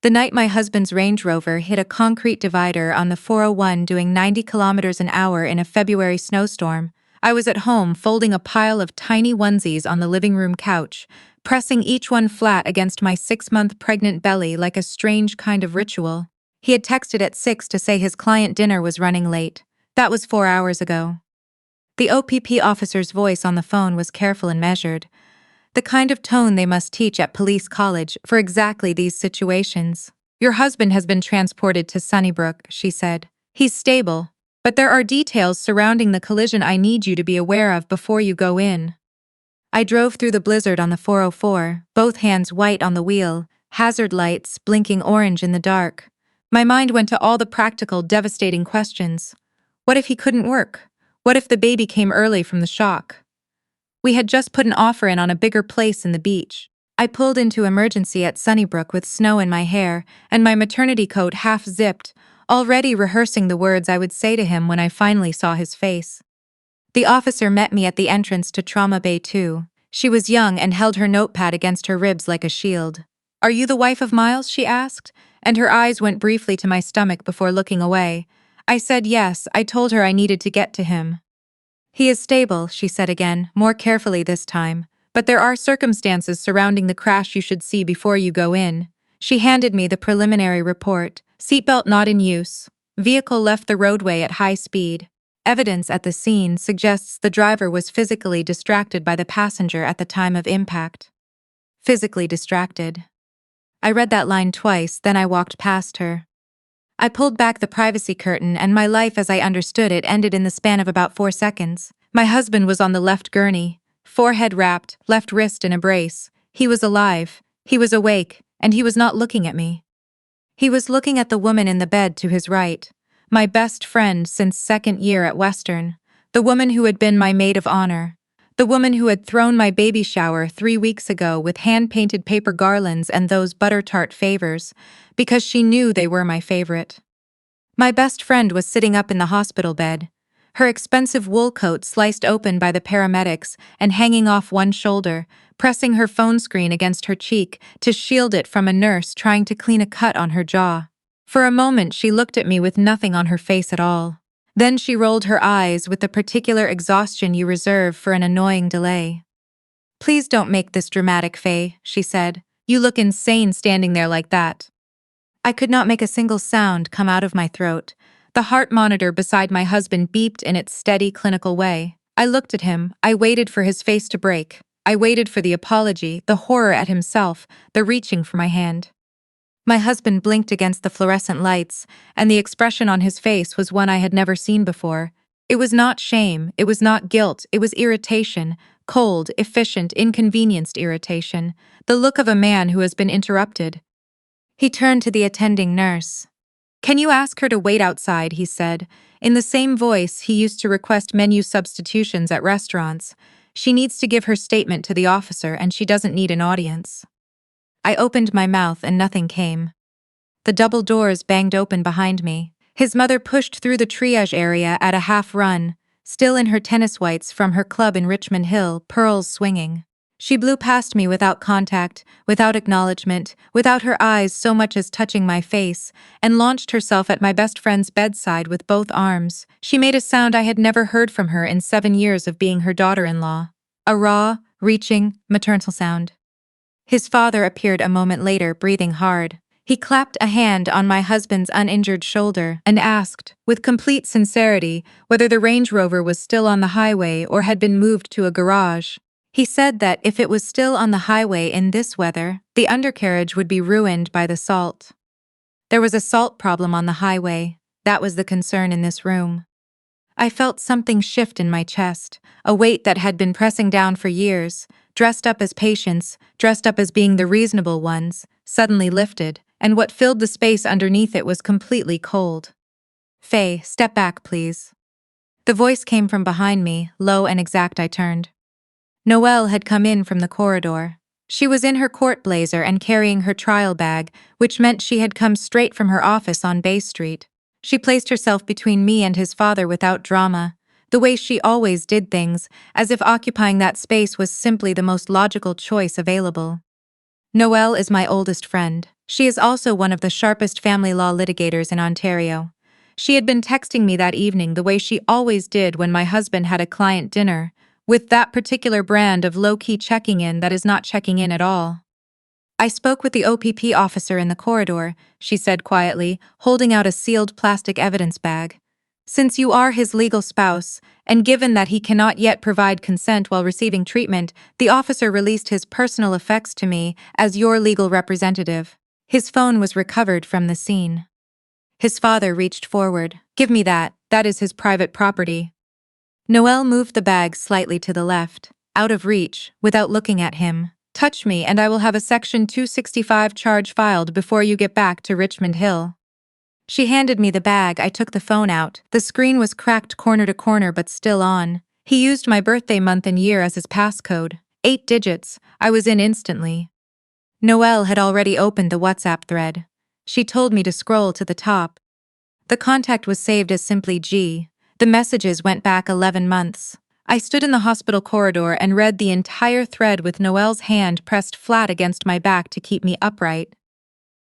The night my husband's Range Rover hit a concrete divider on the 401 doing 90 kilometers an hour in a February snowstorm, I was at home folding a pile of tiny onesies on the living room couch, pressing each one flat against my 6-month pregnant belly like a strange kind of ritual. He had texted at 6 to say his client dinner was running late. That was 4 hours ago. The OPP officer's voice on the phone was careful and measured, the kind of tone they must teach at police college for exactly these situations. Your husband has been transported to Sunnybrook, she said. He's stable, but there are details surrounding the collision I need you to be aware of before you go in. I drove through the blizzard on the 404, both hands white on the wheel, hazard lights blinking orange in the dark. My mind went to all the practical, devastating questions. What if he couldn't work? What if the baby came early from the shock? We had just put an offer in on a bigger place in the beach. I pulled into emergency at Sunnybrook with snow in my hair and my maternity coat half zipped, already rehearsing the words I would say to him when I finally saw his face. The officer met me at the entrance to Trauma Bay 2. She was young and held her notepad against her ribs like a shield. Are you the wife of Miles? She asked, and her eyes went briefly to my stomach before looking away. I said yes. I told her I needed to get to him. He is stable, she said again, more carefully this time, but there are circumstances surrounding the crash you should see before you go in. She handed me the preliminary report. Seatbelt not in use. Vehicle left the roadway at high speed. Evidence at the scene suggests the driver was physically distracted by the passenger at the time of impact. Physically distracted. I read that line twice, then I walked past her. I pulled back the privacy curtain and my life as I understood it ended in the span of about 4 seconds. My husband was on the left gurney, forehead wrapped, left wrist in a brace. He was alive, he was awake, and he was not looking at me. He was looking at the woman in the bed to his right, my best friend since second year at Western, the woman who had been my maid of honor, the woman who had thrown my baby shower 3 weeks ago with hand-painted paper garlands and those butter-tart favors, because she knew they were my favorite. My best friend was sitting up in the hospital bed, her expensive wool coat sliced open by the paramedics and hanging off one shoulder, pressing her phone screen against her cheek to shield it from a nurse trying to clean a cut on her jaw. For a moment she looked at me with nothing on her face at all. Then she rolled her eyes with the particular exhaustion you reserve for an annoying delay. Please don't make this dramatic, Faye, she said. You look insane standing there like that. I could not make a single sound come out of my throat. The heart monitor beside my husband beeped in its steady, clinical way. I looked at him. I waited for his face to break. I waited for the apology, the horror at himself, the reaching for my hand. My husband blinked against the fluorescent lights, and the expression on his face was one I had never seen before. It was not shame, it was not guilt, it was irritation, cold, efficient, inconvenienced irritation, the look of a man who has been interrupted. He turned to the attending nurse. Can you ask her to wait outside, he said, in the same voice he used to request menu substitutions at restaurants. She needs to give her statement to the officer and she doesn't need an audience. I opened my mouth and nothing came. The double doors banged open behind me. His mother pushed through the triage area at a half-run, still in her tennis whites from her club in Richmond Hill, pearls swinging. She blew past me without contact, without acknowledgement, without her eyes so much as touching my face, and launched herself at my best friend's bedside with both arms. She made a sound I had never heard from her in 7 years of being her daughter-in-law. A raw, reaching, maternal sound. His father appeared a moment later, breathing hard. He clapped a hand on my husband's uninjured shoulder and asked, with complete sincerity, whether the Range Rover was still on the highway or had been moved to a garage. He said that if it was still on the highway in this weather, the undercarriage would be ruined by the salt. There was a salt problem on the highway. That was the concern in this room. I felt something shift in my chest, a weight that had been pressing down for years, dressed up as patients, dressed up as being the reasonable ones, suddenly lifted, and what filled the space underneath it was completely cold. Faye, step back, please. The voice came from behind me, low and exact. I turned. Noelle had come in from the corridor. She was in her court blazer and carrying her trial bag, which meant she had come straight from her office on Bay Street. She placed herself between me and his father without drama, the way she always did things, as if occupying that space was simply the most logical choice available. Noelle is my oldest friend. She is also one of the sharpest family law litigators in Ontario. She had been texting me that evening the way she always did when my husband had a client dinner, with that particular brand of low-key checking in that is not checking in at all. I spoke with the OPP officer in the corridor, she said quietly, holding out a sealed plastic evidence bag. Since you are his legal spouse, and given that he cannot yet provide consent while receiving treatment, the officer released his personal effects to me as your legal representative. His phone was recovered from the scene. His father reached forward. Give me that. That is his private property. Noel moved the bag slightly to the left, out of reach, without looking at him. Touch me and I will have a Section 265 charge filed before you get back to Richmond Hill. She handed me the bag. I took the phone out. The screen was cracked corner to corner but still on. He used my birthday month and year as his passcode. 8 digits. I was in instantly. Noelle had already opened the WhatsApp thread. She told me to scroll to the top. The contact was saved as simply G. The messages went back 11 months. I stood in the hospital corridor and read the entire thread with Noelle's hand pressed flat against my back to keep me upright.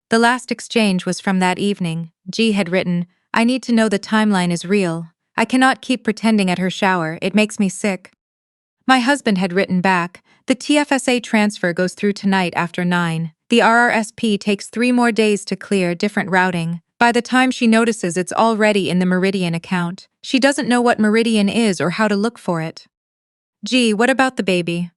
The last exchange was from that evening. G had written, I need to know the timeline is real. I cannot keep pretending at her shower, it makes me sick. My husband had written back, the TFSA transfer goes through tonight after 9. The RRSP takes 3 more days to clear, different routing. By the time she notices it's already in the Meridian account. She doesn't know what Meridian is or how to look for it. Gee, what about the baby?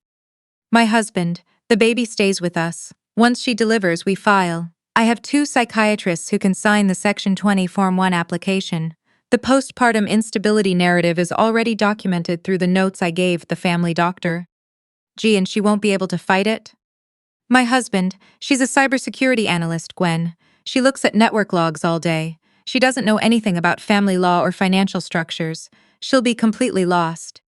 My husband, the baby stays with us. Once she delivers, we file. I have 2 psychiatrists who can sign the Section 20 Form 1 application. The postpartum instability narrative is already documented through the notes I gave the family doctor. Gee, and she won't be able to fight it? My husband, she's a cybersecurity analyst, Gwen. She looks at network logs all day. She doesn't know anything about family law or financial structures. She'll be completely lost.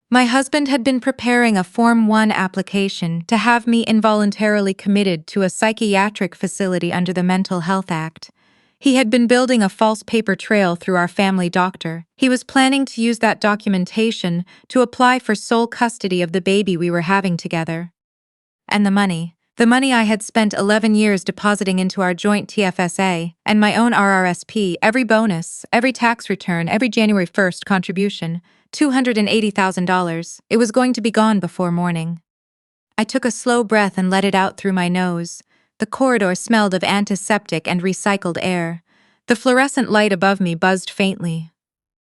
My husband had been preparing a Form 1 application to have me involuntarily committed to a psychiatric facility under the Mental Health Act. He had been building a false paper trail through our family doctor. He was planning to use that documentation to apply for sole custody of the baby we were having together. And the money. The money I had spent 11 years depositing into our joint TFSA and my own RRSP, every bonus, every tax return, every January 1st contribution, $280,000, it was going to be gone before morning. I took a slow breath and let it out through my nose. The corridor smelled of antiseptic and recycled air. The fluorescent light above me buzzed faintly.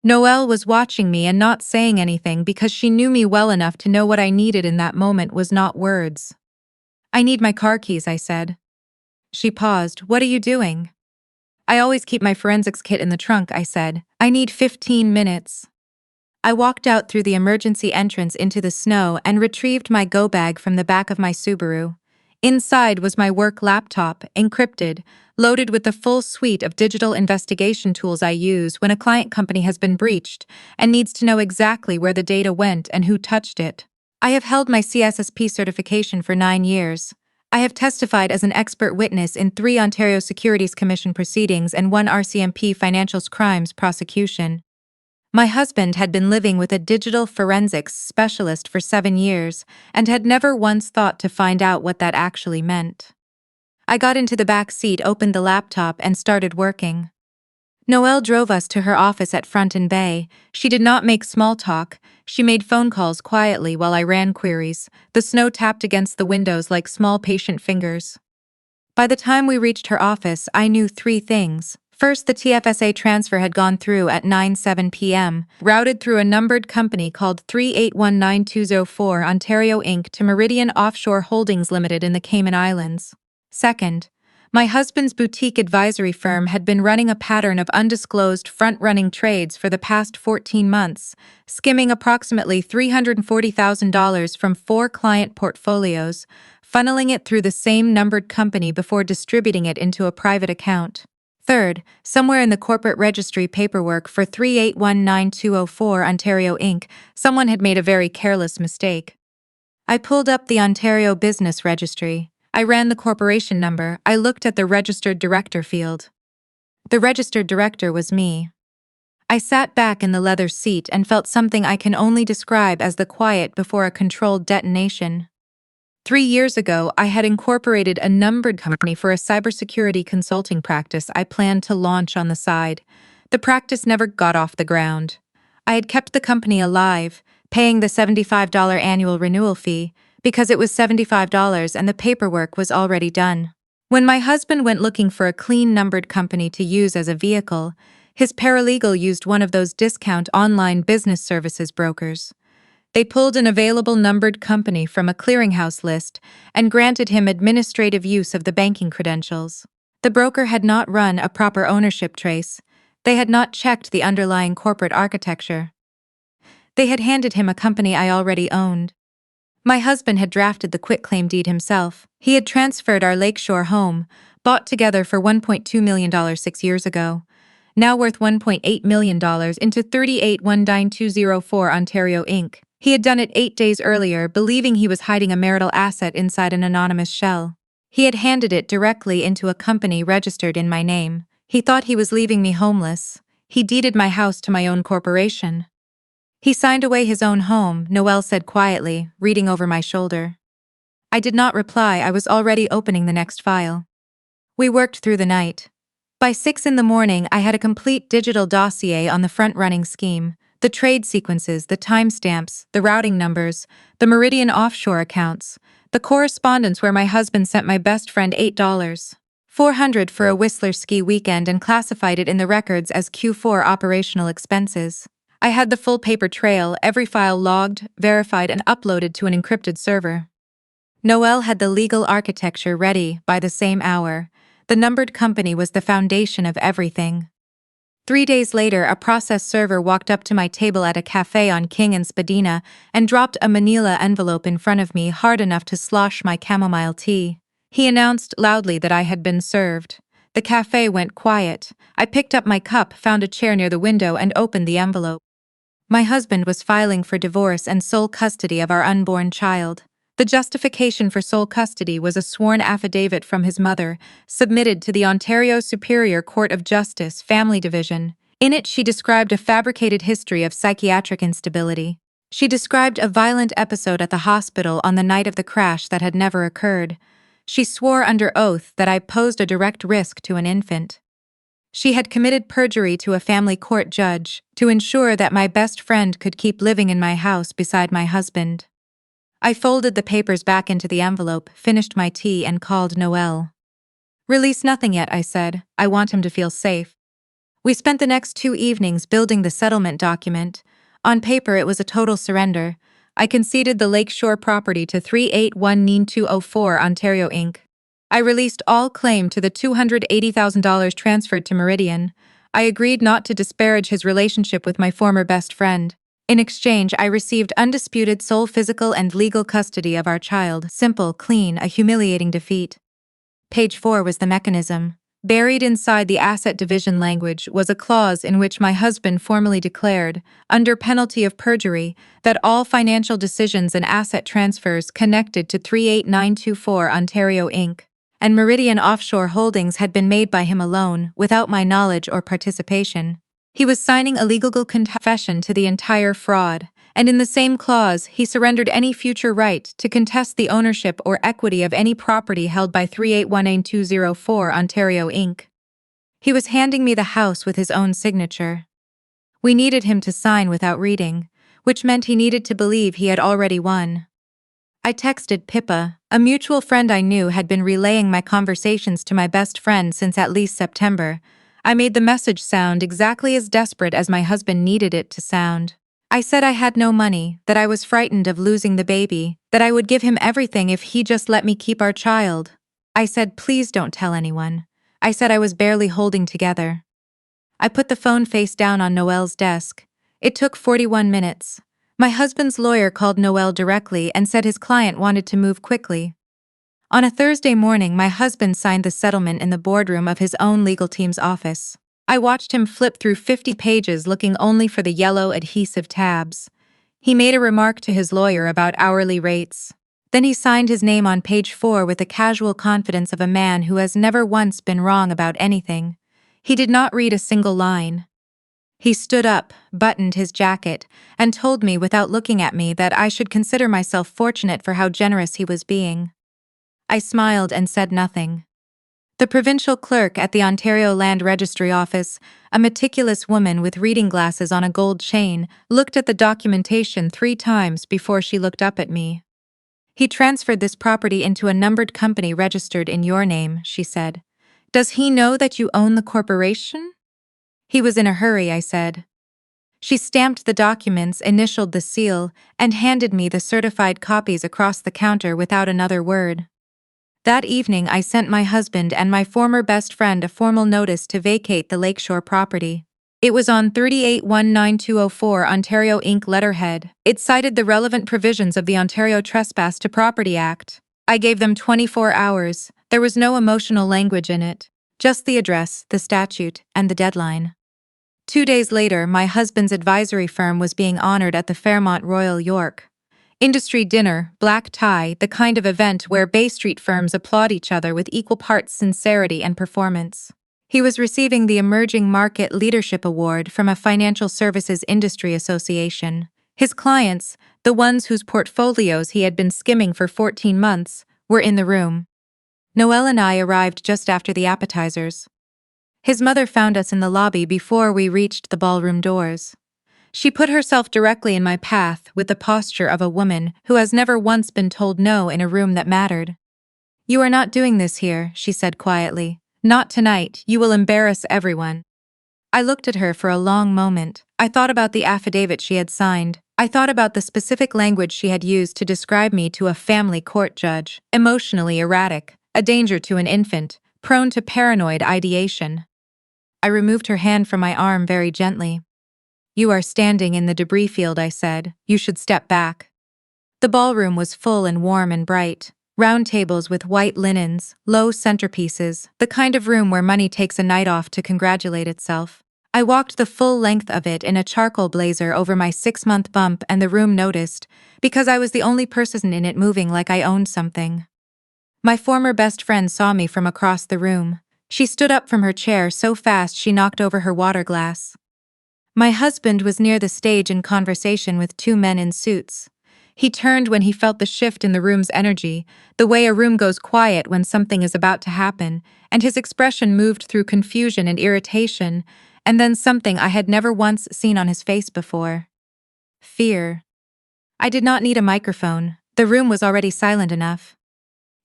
Noelle was watching me and not saying anything because she knew me well enough to know what I needed in that moment was not words. I need my car keys, I said. She paused. What are you doing? I always keep my forensics kit in the trunk, I said. I need 15 minutes. I walked out through the emergency entrance into the snow and retrieved my go bag from the back of my Subaru. Inside was my work laptop, encrypted, loaded with the full suite of digital investigation tools I use when a client company has been breached and needs to know exactly where the data went and who touched it. I have held my CSSP certification for 9 years. I have testified as an expert witness in 3 Ontario Securities Commission proceedings and 1 RCMP financial crimes prosecution. My husband had been living with a digital forensics specialist for 7 years and had never once thought to find out what that actually meant. I got into the back seat, opened the laptop, and started working. Noelle drove us to her office at Front and Bay. She did not make small talk. She made phone calls quietly while I ran queries. The snow tapped against the windows like small patient fingers. By the time we reached her office, I knew 3 things. First, the TFSA transfer had gone through at 9:07 p.m., routed through a numbered company called 3819204 Ontario Inc. to Meridian Offshore Holdings Limited in the Cayman Islands. Second, my husband's boutique advisory firm had been running a pattern of undisclosed front-running trades for the past 14 months, skimming approximately $340,000 from 4 client portfolios, funneling it through the same numbered company before distributing it into a private account. Third, somewhere in the corporate registry paperwork for 3819204 Ontario Inc., someone had made a very careless mistake. I pulled up the Ontario Business Registry. I ran the corporation number. I looked at the registered director field. The registered director was me. I sat back in the leather seat and felt something I can only describe as the quiet before a controlled detonation. 3 years ago, I had incorporated a numbered company for a cybersecurity consulting practice I planned to launch on the side. The practice never got off the ground. I had kept the company alive, paying the $75 annual renewal fee, because it was $75 and the paperwork was already done. When my husband went looking for a clean numbered company to use as a vehicle, his paralegal used one of those discount online business services brokers. They pulled an available numbered company from a clearinghouse list and granted him administrative use of the banking credentials. The broker had not run a proper ownership trace. They had not checked the underlying corporate architecture. They had handed him a company I already owned. My husband had drafted the quitclaim deed himself. He had transferred our lakeshore home, bought together for $1.2 million 6 years ago, now worth $1.8 million, into 3819204 Ontario Inc. He had done it 8 days earlier, believing he was hiding a marital asset inside an anonymous shell. He had handed it directly into a company registered in my name. He thought he was leaving me homeless. He deeded my house to my own corporation. He signed away his own home, Noelle said quietly, reading over my shoulder. I did not reply. I was already opening the next file. We worked through the night. By 6 in the morning, I had a complete digital dossier on the front-running scheme, the trade sequences, the timestamps, the routing numbers, the Meridian offshore accounts, the correspondence where my husband sent my best friend $8.400 for a Whistler ski weekend and classified it in the records as Q4 operational expenses. I had the full paper trail, every file logged, verified, and uploaded to an encrypted server. Noelle had the legal architecture ready by the same hour. The numbered company was the foundation of everything. 3 days later, a process server walked up to my table at a cafe on King and Spadina and dropped a manila envelope in front of me hard enough to slosh my chamomile tea. He announced loudly that I had been served. The cafe went quiet. I picked up my cup, found a chair near the window, and opened the envelope. My husband was filing for divorce and sole custody of our unborn child. The justification for sole custody was a sworn affidavit from his mother, submitted to the Ontario Superior Court of Justice, Family Division. In it, she described a fabricated history of psychiatric instability. She described a violent episode at the hospital on the night of the crash that had never occurred. She swore under oath that I posed a direct risk to an infant. She had committed perjury to a family court judge to ensure that my best friend could keep living in my house beside my husband. I folded the papers back into the envelope, finished my tea, and called Noelle. "Release nothing yet," I said. "I want him to feel safe." We spent the next 2 evenings building the settlement document. On paper, it was a total surrender. I conceded the lakeshore property to 3819204 Ontario Inc. I released all claim to the $280,000 transferred to Meridian. I agreed not to disparage his relationship with my former best friend. In exchange, I received undisputed sole physical and legal custody of our child. Simple, clean, a humiliating defeat. Page 4 was the mechanism. Buried inside the asset division language was a clause in which my husband formally declared, under penalty of perjury, that all financial decisions and asset transfers connected to 38924 Ontario Inc. and Meridian Offshore Holdings had been made by him alone, without my knowledge or participation. He was signing a legal confession to the entire fraud, and in the same clause, he surrendered any future right to contest the ownership or equity of any property held by 3819204 Ontario Inc. He was handing me the house with his own signature. We needed him to sign without reading, which meant he needed to believe he had already won. I texted Pippa. A mutual friend I knew had been relaying my conversations to my best friend since at least September. I made the message sound exactly as desperate as my husband needed it to sound. I said I had no money, that I was frightened of losing the baby, that I would give him everything if he just let me keep our child. I said, "Please don't tell anyone." I said I was barely holding together. I put the phone face down on Noelle's desk. It took 41 minutes. My husband's lawyer called Noelle directly and said his client wanted to move quickly. On a Thursday morning, my husband signed the settlement in the boardroom of his own legal team's office. I watched him flip through 50 pages looking only for the yellow adhesive tabs. He made a remark to his lawyer about hourly rates. Then he signed his name on page 4 with the casual confidence of a man who has never once been wrong about anything. He did not read a single line. He stood up, buttoned his jacket, and told me without looking at me that I should consider myself fortunate for how generous he was being. I smiled and said nothing. The provincial clerk at the Ontario Land Registry office, a meticulous woman with reading glasses on a gold chain, looked at the documentation 3 times before she looked up at me. "He transferred this property into a numbered company registered in your name," she said. "Does he know that you own the corporation?" "He was in a hurry," I said. She stamped the documents, initialed the seal, and handed me the certified copies across the counter without another word. That evening I sent my husband and my former best friend a formal notice to vacate the Lakeshore property. It was on 3819-204 Ontario Inc. letterhead. It cited the relevant provisions of the Ontario Trespass to Property Act. I gave them 24 hours. There was no emotional language in it. Just the address, the statute, and the deadline. 2 days later, my husband's advisory firm was being honored at the Fairmont Royal York. Industry dinner, black tie, the kind of event where Bay Street firms applaud each other with equal parts sincerity and performance. He was receiving the Emerging Market Leadership Award from a financial services industry association. His clients, the ones whose portfolios he had been skimming for 14 months, were in the room. Noel and I arrived just after the appetizers. His mother found us in the lobby before we reached the ballroom doors. She put herself directly in my path with the posture of a woman who has never once been told no in a room that mattered. "You are not doing this here," she said quietly. "Not tonight, you will embarrass everyone." I looked at her for a long moment. I thought about the affidavit she had signed. I thought about the specific language she had used to describe me to a family court judge. Emotionally erratic, a danger to an infant, prone to paranoid ideation. I removed her hand from my arm very gently. "You are standing in the debris field," I said. "You should step back." The ballroom was full and warm and bright. Round tables with white linens, low centerpieces, the kind of room where money takes a night off to congratulate itself. I walked the full length of it in a charcoal blazer over my 6-month bump, and the room noticed, because I was the only person in it moving like I owned something. My former best friend saw me from across the room. She stood up from her chair so fast she knocked over her water glass. My husband was near the stage in conversation with 2 men in suits. He turned when he felt the shift in the room's energy, the way a room goes quiet when something is about to happen, and his expression moved through confusion and irritation, and then something I had never once seen on his face before. Fear. I did not need a microphone. The room was already silent enough.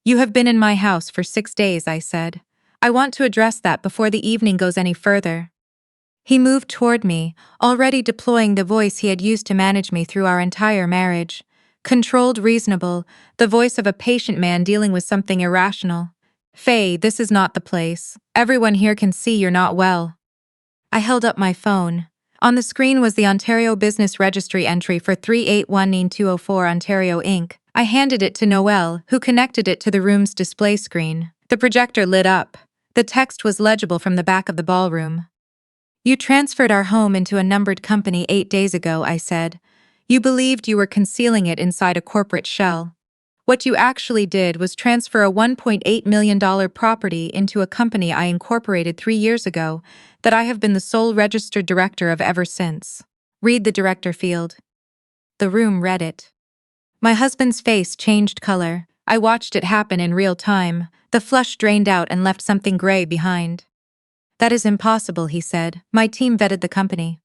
"You have been in my house for 6 days," I said. "I want to address that before the evening goes any further." He moved toward me, already deploying the voice he had used to manage me through our entire marriage. Controlled, reasonable, the voice of a patient man dealing with something irrational. "Faye, this is not the place. Everyone here can see you're not well." I held up my phone. On the screen was the Ontario Business Registry entry for 3819-204 Ontario Inc. I handed it to Noel, who connected it to the room's display screen. The projector lit up. The text was legible from the back of the ballroom. "You transferred our home into a numbered company 8 days ago," I said. "You believed you were concealing it inside a corporate shell. What you actually did was transfer a $1.8 million property into a company I incorporated 3 years ago that I have been the sole registered director of ever since. Read the director field." The room read it. My husband's face changed color. I watched it happen in real time. The flush drained out and left something gray behind. "That is impossible," he said. "My team vetted the company."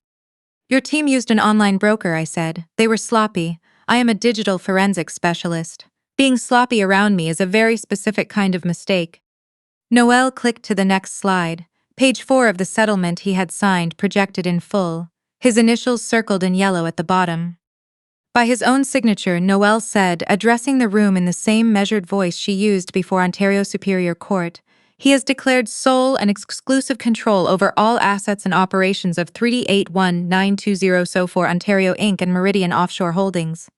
"Your team used an online broker," I said. "They were sloppy. I am a digital forensics specialist. Being sloppy around me is a very specific kind of mistake." Noel clicked to the next slide. Page 4 of the settlement he had signed projected in full, his initials circled in yellow at the bottom. By his own signature, Noel said, addressing the room in the same measured voice she used before Ontario Superior Court, "He has declared sole and exclusive control over all assets and operations of 381920 SO4 Ontario Inc. and Meridian Offshore Holdings.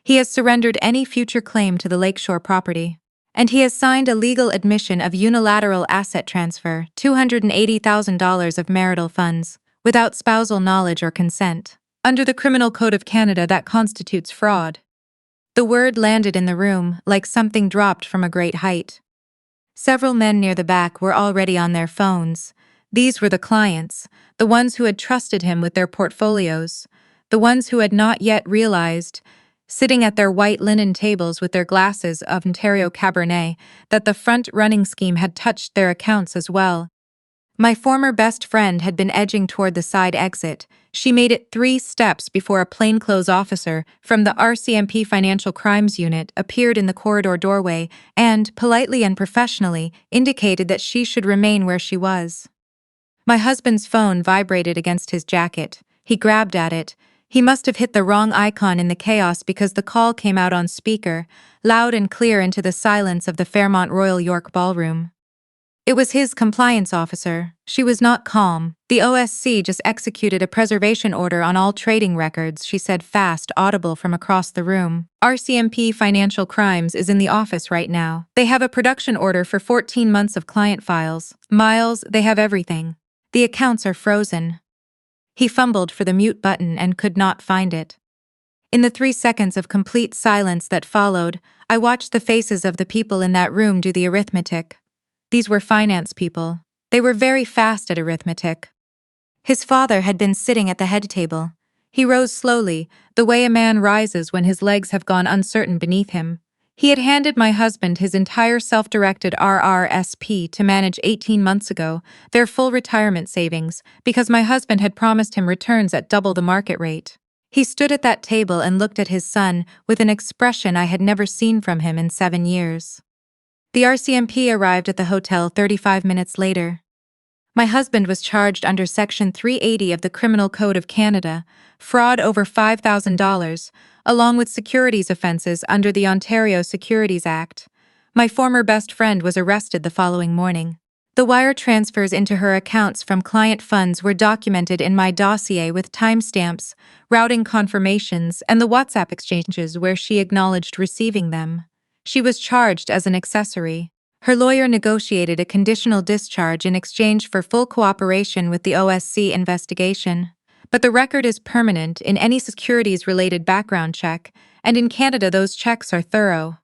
He has surrendered any future claim to the Lakeshore property. And he has signed a legal admission of unilateral asset transfer, $280,000 of marital funds, without spousal knowledge or consent. Under the Criminal Code of Canada, that constitutes fraud." The word landed in the room like something dropped from a great height. Several men near the back were already on their phones. These were the clients, the ones who had trusted him with their portfolios, the ones who had not yet realized, sitting at their white linen tables with their glasses of Ontario Cabernet, that the front-running scheme had touched their accounts as well. My former best friend had been edging toward the side exit. She made it 3 steps before a plainclothes officer from the RCMP Financial Crimes Unit appeared in the corridor doorway and, politely and professionally, indicated that she should remain where she was. My husband's phone vibrated against his jacket. He grabbed at it. He must have hit the wrong icon in the chaos because the call came out on speaker, loud and clear into the silence of the Fairmont Royal York Ballroom. It was his compliance officer. She was not calm. The OSC just executed a preservation order on all trading records, she said fast, audible from across the room. RCMP Financial Crimes is in the office right now. They have a production order for 14 months of client files. Miles, they have everything. The accounts are frozen. He fumbled for the mute button and could not find it. In the 3 seconds of complete silence that followed, I watched the faces of the people in that room do the arithmetic. These were finance people. They were very fast at arithmetic. His father had been sitting at the head table. He rose slowly, the way a man rises when his legs have gone uncertain beneath him. He had handed my husband his entire self-directed RRSP to manage 18 months ago, their full retirement savings, because my husband had promised him returns at double the market rate. He stood at that table and looked at his son with an expression I had never seen from him in 7 years. The RCMP arrived at the hotel 35 minutes later. My husband was charged under Section 380 of the Criminal Code of Canada, fraud over $5,000, along with securities offenses under the Ontario Securities Act. My former best friend was arrested the following morning. The wire transfers into her accounts from client funds were documented in my dossier with timestamps, routing confirmations, and the WhatsApp exchanges where she acknowledged receiving them. She was charged as an accessory. Her lawyer negotiated a conditional discharge in exchange for full cooperation with the OSC investigation. But the record is permanent in any securities-related background check, and in Canada those checks are thorough.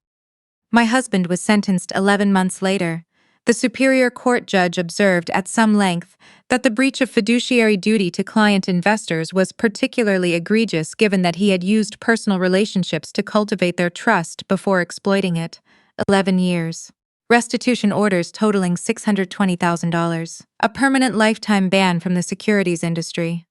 My husband was sentenced 11 months later. The Superior Court judge observed at some length that the breach of fiduciary duty to client investors was particularly egregious given that he had used personal relationships to cultivate their trust before exploiting it. 11 years. Restitution orders totaling $620,000. A permanent lifetime ban from the securities industry.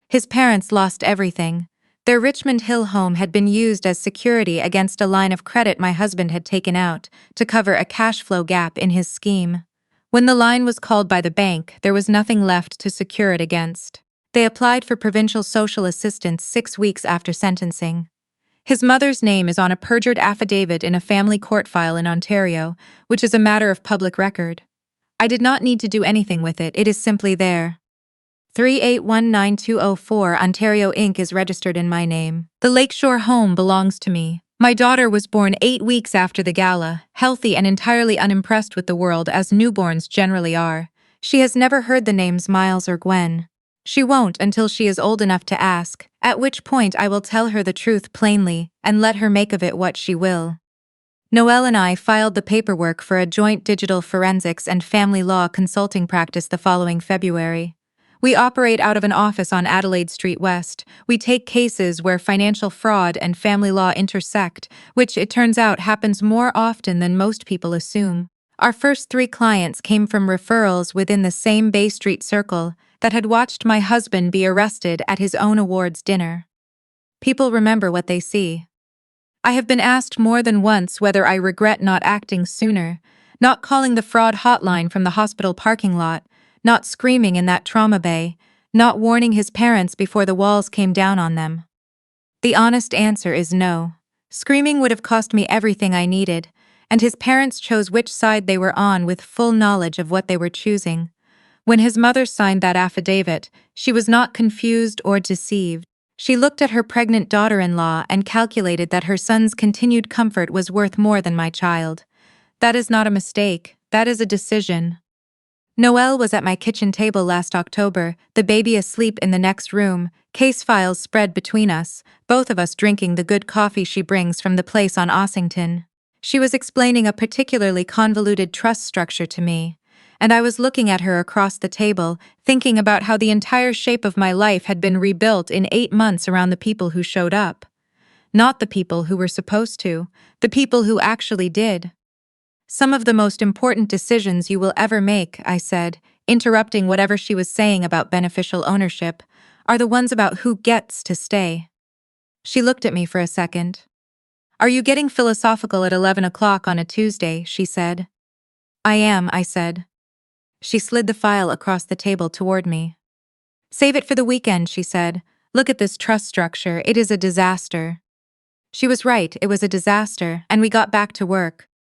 His parents lost everything. Their Richmond Hill home had been used as security against a line of credit my husband had taken out to cover a cash flow gap in his scheme. When the line was called by the bank, there was nothing left to secure it against. They applied for provincial social assistance 6 weeks after sentencing. His mother's name is on a perjured affidavit in a family court file in Ontario, which is a matter of public record. I did not need to do anything with it, it is simply there. 3819204 Ontario Inc. is registered in my name. The Lakeshore home belongs to me. My daughter was born 8 weeks after the gala, healthy and entirely unimpressed with the world as newborns generally are. She has never heard the names Miles or Gwen. She won't until she is old enough to ask, at which point I will tell her the truth plainly and let her make of it what she will. Noelle and I filed the paperwork for a joint digital forensics and family law consulting practice the following February. We operate out of an office on Adelaide Street West. We take cases where financial fraud and family law intersect, which it turns out happens more often than most people assume. Our first 3 clients came from referrals within the same Bay Street circle that had watched my husband be arrested at his own awards dinner. People remember what they see. I have been asked more than once whether I regret not acting sooner, not calling the fraud hotline from the hospital parking lot, not screaming in that trauma bay, not warning his parents before the walls came down on them. The honest answer is no. Screaming would have cost me everything I needed, and his parents chose which side they were on with full knowledge of what they were choosing. When his mother signed that affidavit, she was not confused or deceived. She looked at her pregnant daughter-in-law and calculated that her son's continued comfort was worth more than my child. That is not a mistake, that is a decision. Noelle was at my kitchen table last October, the baby asleep in the next room, case files spread between us, both of us drinking the good coffee she brings from the place on Ossington. She was explaining a particularly convoluted trust structure to me, and I was looking at her across the table, thinking about how the entire shape of my life had been rebuilt in 8 months around the people who showed up. Not the people who were supposed to, the people who actually did. Some of the most important decisions you will ever make, I said, interrupting whatever she was saying about beneficial ownership, are the ones about who gets to stay. She looked at me for a second. Are you getting philosophical at 11 o'clock on a Tuesday? She said. I am, I said. She slid the file across the table toward me. Save it for the weekend, she said. Look at this trust structure, it is a disaster. She was right, it was a disaster, and we got back to work.